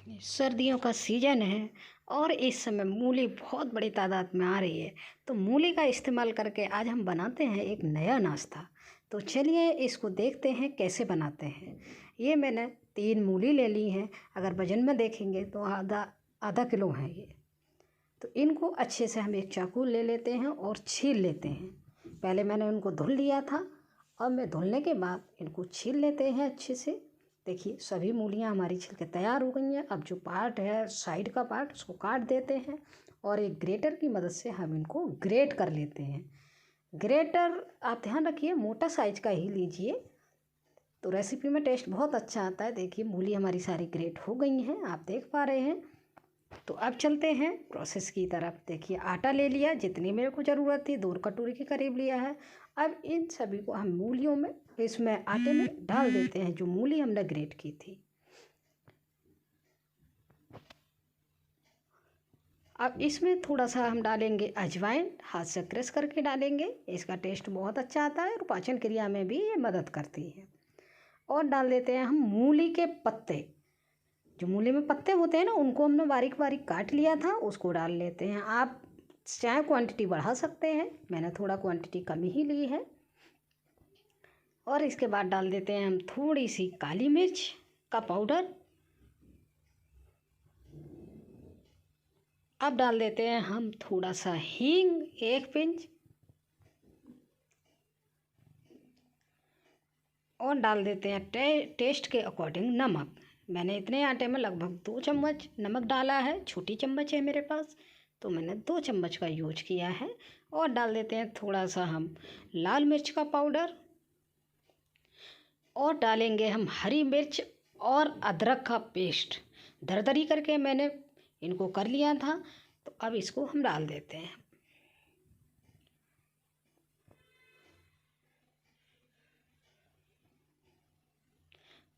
सर्दियों का सीज़न है और इस समय मूली बहुत बड़ी तादाद में आ रही है। तो मूली का इस्तेमाल करके आज हम बनाते हैं एक नया नाश्ता। तो चलिए इसको देखते हैं कैसे बनाते हैं। ये मैंने 3 मूली ले ली हैं। अगर वज़न में देखेंगे तो आधा आधा किलो है ये। तो इनको अच्छे से हम एक चाकू ले लेते हैं और छील लेते हैं। पहले मैंने उनको धुल लिया था और मैं धुलने के बाद इनको छील लेते हैं अच्छे से। देखिए सभी मूलियाँ हमारी छिल के तैयार हो गई हैं। अब जो पार्ट है साइड का पार्ट उसको काट देते हैं और एक ग्रेटर की मदद से हम इनको ग्रेट कर लेते हैं। ग्रेटर आप ध्यान रखिए मोटा साइज का ही लीजिए, तो रेसिपी में टेस्ट बहुत अच्छा आता है। देखिए मूली हमारी सारी ग्रेट हो गई हैं, आप देख पा रहे हैं। तो अब चलते हैं प्रोसेस की तरफ। देखिए आटा ले लिया, जितनी मेरे को ज़रूरत थी 2 कटोरी के करीब लिया है। अब इन सभी को हम मूलियों में इसमें आटे में डाल देते हैं जो मूली हमने ग्रेट की थी। अब इसमें थोड़ा सा हम डालेंगे अजवाइन, हाथ से क्रश करके डालेंगे। इसका टेस्ट बहुत अच्छा आता है और पाचन क्रिया में भी ये मदद करती है। और डाल देते हैं हम मूली के पत्ते। जो मूली में पत्ते होते हैं ना उनको हमने बारीक बारीक काट लिया था, उसको डाल लेते हैं। आप चाहे क्वांटिटी बढ़ा सकते हैं, मैंने थोड़ा क्वांटिटी कम ही ली है। और इसके बाद डाल देते हैं हम थोड़ी सी काली मिर्च का पाउडर। अब डाल देते हैं हम थोड़ा सा हींग, 1 पिंच। और डाल देते हैं टेस्ट के अकॉर्डिंग नमक। मैंने इतने आटे में लगभग 2 चम्मच नमक डाला है। छोटी चम्मच है मेरे पास तो मैंने 2 चम्मच का यूज किया है। और डाल देते हैं थोड़ा सा हम लाल मिर्च का पाउडर। और डालेंगे हम हरी मिर्च और अदरक का पेस्ट। दरदरी करके मैंने इनको कर लिया था, तो अब इसको हम डाल देते हैं।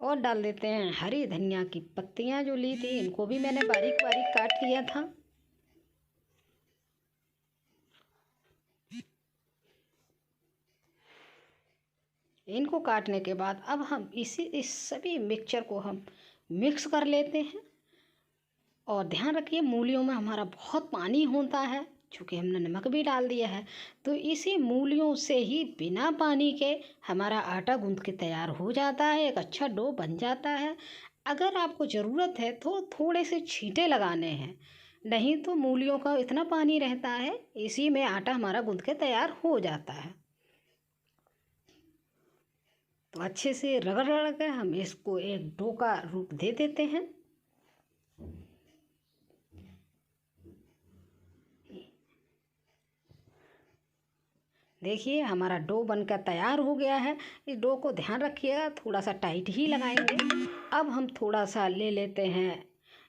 और डाल देते हैं हरी धनिया की पत्तियां जो ली थी, इनको भी मैंने बारीक बारीक काट लिया था। इनको काटने के बाद अब हम इस सभी मिक्सचर को हम मिक्स कर लेते हैं। और ध्यान रखिए मूलियों में हमारा बहुत पानी होता है, चूँकि हमने नमक भी डाल दिया है। तो इसी मूलियों से ही बिना पानी के हमारा आटा गूंथ के तैयार हो जाता है, एक अच्छा डो बन जाता है। अगर आपको ज़रूरत है तो थोड़े से छींटे लगाने हैं, नहीं तो मूलियों का इतना पानी रहता है, इसी में आटा हमारा गूंथ के तैयार हो जाता है। तो अच्छे से रगड़ रगड़ के हम इसको एक डो का रूप दे देते हैं। देखिए हमारा डो बनकर तैयार हो गया है। इस डो को ध्यान रखिएगा थोड़ा सा टाइट ही लगाएंगे। अब हम थोड़ा सा ले लेते हैं,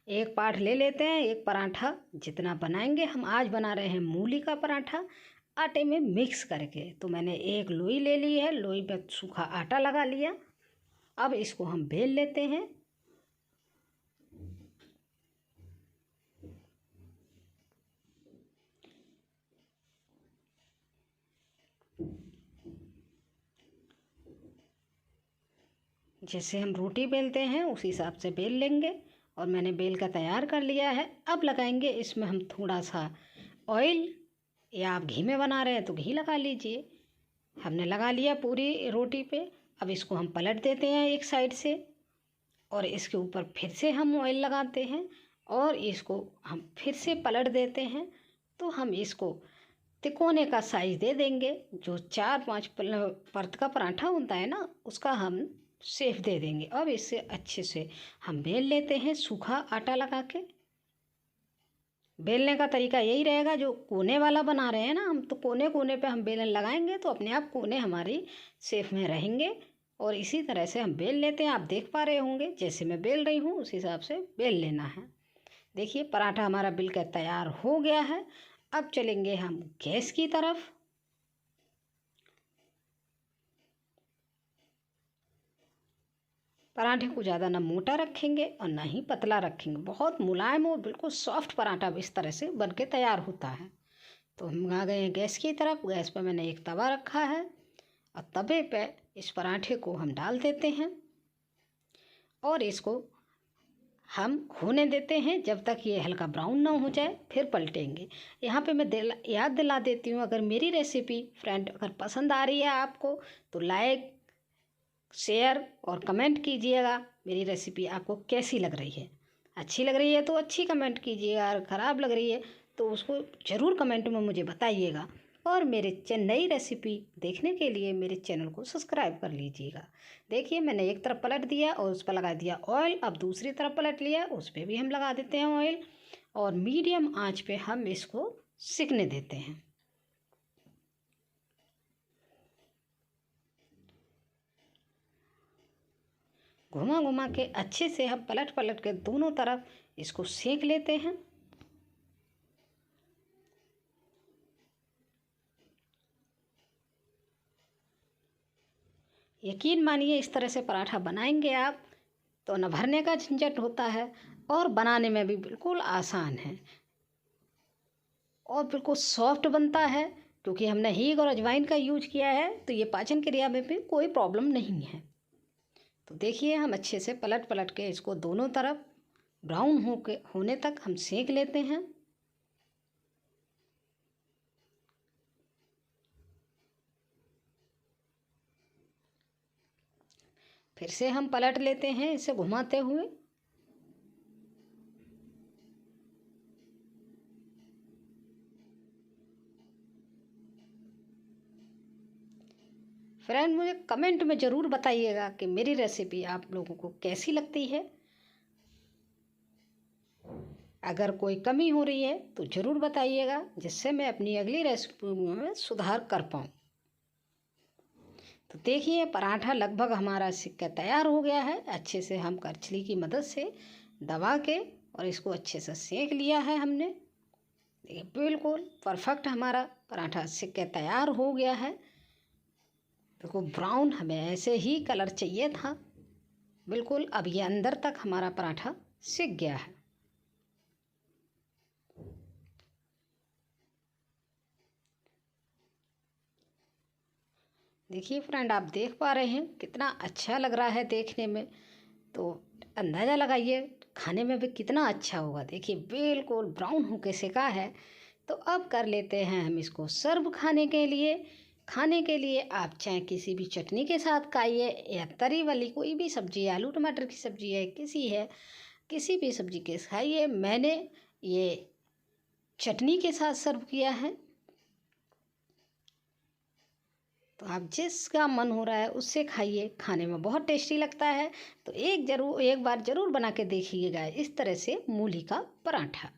एक पार्ट ले लेते हैं, एक पराठा जितना बनाएंगे। हम आज बना रहे हैं मूली का पराठा आटे में मिक्स करके। तो मैंने एक लोई ले ली है, लोई पे सूखा आटा लगा लिया। अब इसको हम बेल लेते हैं। जैसे हम रोटी बेलते हैं उस हिसाब से बेल लेंगे। और मैंने बेल का तैयार कर लिया है। अब लगाएंगे इसमें हम थोड़ा सा ऑयल, या आप घी में बना रहे हैं तो घी लगा लीजिए। हमने लगा लिया पूरी रोटी पे। अब इसको हम पलट देते हैं एक साइड से और इसके ऊपर फिर से हम ऑयल लगाते हैं और इसको हम फिर से पलट देते हैं। तो हम इसको तिकोने का साइज दे देंगे। जो 4-5 परत का पराठा होता है ना, उसका हम शेप दे देंगे। अब इससे अच्छे से हम बेल लेते हैं सूखा आटा लगा के। बेलने का तरीका यही रहेगा, जो कोने वाला बना रहे हैं ना हम, तो कोने कोने पे हम बेलन लगाएंगे तो अपने आप कोने हमारी शेप में रहेंगे। और इसी तरह से हम बेल लेते हैं। आप देख पा रहे होंगे जैसे मैं बेल रही हूँ उस हिसाब से बेल लेना है। देखिए पराठा हमारा बिल्कुल तैयार हो गया है। अब चलेंगे हम गैस की तरफ। पराठे को ज़्यादा ना मोटा रखेंगे और ना ही पतला रखेंगे, बहुत मुलायम और बिल्कुल सॉफ्ट पराठा इस तरह से बन के तैयार होता है। तो हम आ गए हैं गैस की तरफ। गैस पर मैंने एक तवा रखा है और तवे पे इस पराठे को हम डाल देते हैं और इसको हम होने देते हैं जब तक ये हल्का ब्राउन ना हो जाए, फिर पलटेंगे। यहाँ पे मैं याद दिला देती हूँ, अगर मेरी रेसिपी फ्रेंड अगर पसंद आ रही है आपको तो लाइक शेयर और कमेंट कीजिएगा। मेरी रेसिपी आपको कैसी लग रही है? अच्छी लग रही है तो अच्छी कमेंट कीजिएगा, और ख़राब लग रही है तो उसको ज़रूर कमेंट में मुझे बताइएगा। और मेरे नई रेसिपी देखने के लिए मेरे चैनल को सब्सक्राइब कर लीजिएगा। देखिए मैंने एक तरफ पलट दिया और उस पर लगा दिया ऑयल। अब दूसरी तरफ पलट लिया, उस पर भी हम लगा देते हैं ऑयल, और मीडियम आंच पे हम इसको सिकने देते हैं। घुमा घुमा के अच्छे से हम पलट पलट के दोनों तरफ इसको सेक लेते हैं। यकीन मानिए इस तरह से पराठा बनाएंगे आप तो न भरने का झंझट होता है, और बनाने में भी बिल्कुल आसान है, और बिल्कुल सॉफ्ट बनता है। क्योंकि हमने हींग और अजवाइन का यूज किया है तो ये पाचन क्रिया में भी कोई प्रॉब्लम नहीं है। तो देखिए हम अच्छे से पलट पलट के इसको दोनों तरफ ब्राउन होने तक हम सेक लेते हैं। फिर से हम पलट लेते हैं इसे घुमाते हुए। फ्रेंड मुझे कमेंट में ज़रूर बताइएगा कि मेरी रेसिपी आप लोगों को कैसी लगती है। अगर कोई कमी हो रही है तो ज़रूर बताइएगा, जिससे मैं अपनी अगली रेसिपी में सुधार कर पाऊँ। तो देखिए पराठा लगभग हमारा सिक के तैयार हो गया है। अच्छे से हम करछली की मदद से दबा के और इसको अच्छे से सेक लिया है हमने। देखिए बिल्कुल परफेक्ट हमारा पराठा सिक के तैयार हो गया है। बिल्कुल ब्राउन, हमें ऐसे ही कलर चाहिए था बिल्कुल। अब ये अंदर तक हमारा पराठा सिक गया है। देखिए फ्रेंड आप देख पा रहे हैं कितना अच्छा लग रहा है देखने में, तो अंदाज़ा लगाइए खाने में भी कितना अच्छा होगा। देखिए बिल्कुल ब्राउन होके सेका है। तो अब कर लेते हैं हम इसको सर्व खाने के लिए। खाने के लिए आप चाहे किसी भी चटनी के साथ खाइए, या तरी वाली कोई भी सब्ज़ी, आलू टमाटर की सब्ज़ी है, किसी भी सब्ज़ी के खाइए। मैंने ये चटनी के साथ सर्व किया है, तो आप जिसका मन हो रहा है उससे खाइए, खाने में बहुत टेस्टी लगता है। तो एक बार ज़रूर बना के देखिएगा इस तरह से मूली का पराठा।